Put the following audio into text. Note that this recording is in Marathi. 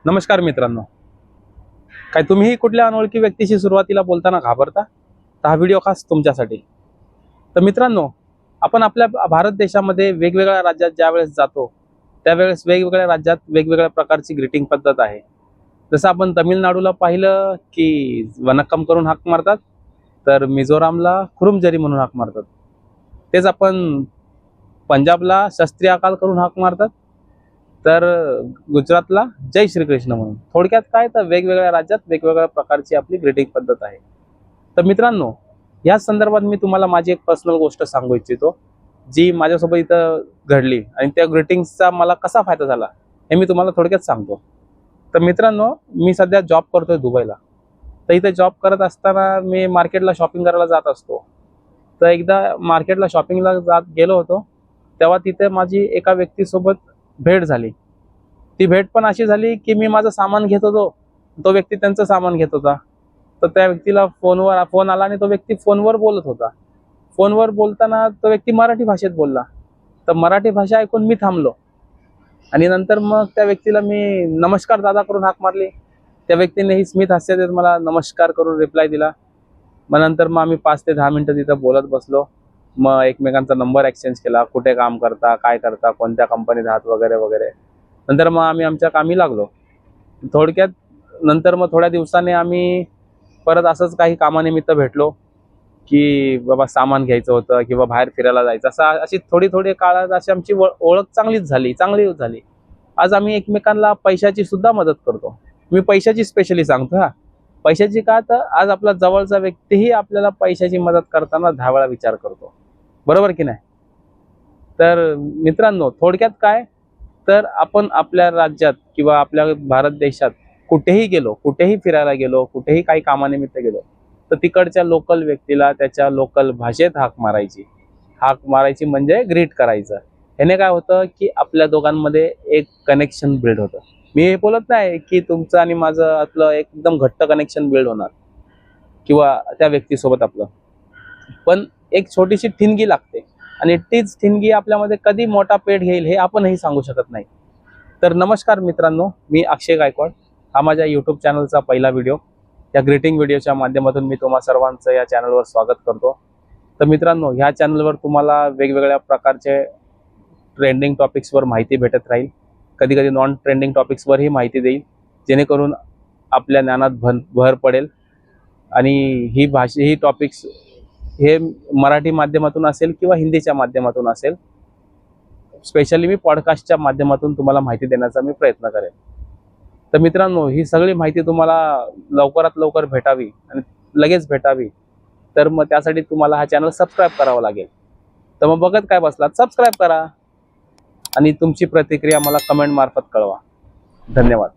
नमस्कार मित्रांनो. काय तुम्हीही कुठल्या अनोळखी व्यक्तीशी सुरुवातीला बोलताना घाबरता? तर हा व्हिडिओ खास तुमच्यासाठी. तर मित्रांनो, आपण आपल्या भारत देशामध्ये वेगवेगळ्या राज्यात ज्यावेळेस जातो त्यावेळेस वेगवेगळ्या राज्यात वेगवेगळ्या प्रकारची ग्रीटिंग पद्धत आहे. जसं आपण तमिळनाडूला पाहिलं की वनक्कम करून हाक मारतात, तर मिझोरामला खुरुमजरी म्हणून हाक मारतात. तेच आपण पंजाबला शस्त्री अकाल करून हाक मारतात, तर गुजरातला जय श्रीकृष्ण म्हणून. थोडक्यात काय, तर वेगवेगळ्या राज्यात वेगवेगळ्या प्रकारची आपली ग्रीटिंग पद्धत आहे. तर मित्रांनो, याच संदर्भात मी तुम्हाला माझी एक पर्सनल गोष्ट सांगू इच्छितो, जी माझ्यासोबत इथं घडली आणि त्या ग्रीटिंग्सचा मला कसा फायदा झाला हे मी तुम्हाला थोडक्यात सांगतो. तर मित्रांनो, मी सध्या जॉब करतोय दुबईला. तर इथे जॉब करत असताना मी मार्केटला शॉपिंग करायला जात असतो. तर एकदा मार्केटला शॉपिंगला जात गेलो होतो, तेव्हा तिथे माझी एका व्यक्तीसोबत भेट झाली. ती भेट पण अशी झाली की मी माझं सामान घेत होतो, तो व्यक्ती त्यांचं सामान घेत होता. तर त्या व्यक्तीला फोन आला आणि तो व्यक्ती फोनवर बोलत होता. फोनवर बोलताना तो व्यक्ती मराठी भाषेत बोलला. तर मराठी भाषा ऐकून मी थांबलो आणि नंतर मग त्या व्यक्तीला मी नमस्कार दादा करून हाक मारली. त्या व्यक्तीनेही स्मित हास्य देत मला नमस्कार करून रिप्लाय दिला. मग नंतर आम्ही 5 ते 10 मिनिटं तिथं बोलत बसलो. मग एकमेकांचा नंबर एक्सचेंज केला, कुठे काम करता, काय करता, कोणत्या कंपनीत आहात वगैरे वगैरे. नंतर मग आम्ही आमच्या कामी लागलो. थोडक्यात नंतर मग थोड्या दिवसाने आम्ही परत असंच काही कामानिमित्त भेटलो, की बाबा सामान घ्यायचं होतं किंवा बाहेर फिरायला जायचं, असं अशी थोडी थोडी काळात अशी आमची ओळख चांगली झाली. आज आम्ही एकमेकांना पैशाची सुद्धा मदत करतो. मी पैशाची स्पेशली सांगतो हा. पैशाची का, तर आज आपला जवळचा व्यक्तीही आपल्याला पैशाची मदत करताना 10 वेळा विचार करतो. बरोबर की नाही? तर मित्रांनो, थोडक्यात काय, तर आपण आपल्या राज्यात किंवा आपल्या भारत देशात कुठेही गेलो, कुठेही फिरायला गेलो, कुठेही काही कामानिमित्त गेलो, तर तिकडच्या लोकल व्यक्तीला त्याच्या लोकल भाषेत हाक मारायची. हाक मारायची म्हणजे ग्रीट करायचं. ह्याने काय होतं की आपल्या दोघांमध्ये एक कनेक्शन बिल्ड होतं. मी हे बोलत नाही की तुमचं आणि माझं आपलं एकदम घट्ट कनेक्शन बिल्ड होणार किंवा त्या व्यक्तीसोबत आपलं, पण एक छोटीशी ठिणगी लागते आणि तीच ठिणगी आपल्यामध्ये कधी मोठा पेट घेईल हे आपणही सांगू शकत नाही. तर नमस्कार मित्रांनो, मी अक्षय गायकवाड. हा माझ्या यूट्यूब चॅनलचा पहिला व्हिडिओ. या ग्रीटिंग व्हिडिओच्या माध्यमातून मी तुम्हा सर्वांचं या चॅनलवर स्वागत करतो. तर मित्रांनो, ह्या चॅनलवर तुम्हाला वेगवेगळ्या प्रकारचे ट्रेंडिंग टॉपिक्सवर माहिती भेटत राहील. कधी कधी नॉन ट्रेंडिंग टॉपिक्सवरही माहिती देईल, जेणेकरून आपल्या ज्ञानात भर पडेल. आणि ही टॉपिक्स हे मराठी माध्यमातून असेल किंवा हिंदीच्या माध्यमातून असेल. स्पेशली मी पॉडकास्टच्या माध्यमातून तुम्हाला माहिती देण्याचा मी प्रयत्न करेन. तर मित्रांनो, ही सगळी माहिती तुम्हाला लवकरात लवकर भेटावी आणि लगेच भेटावी, तर मग त्यासाठी तुम्हाला हा चॅनल सबस्क्राईब करावा लागेल. तर मग बघत काय बसलात, सबस्क्राईब करा आणि तुमची प्रतिक्रिया मला कमेंट मार्फत कळवा. धन्यवाद.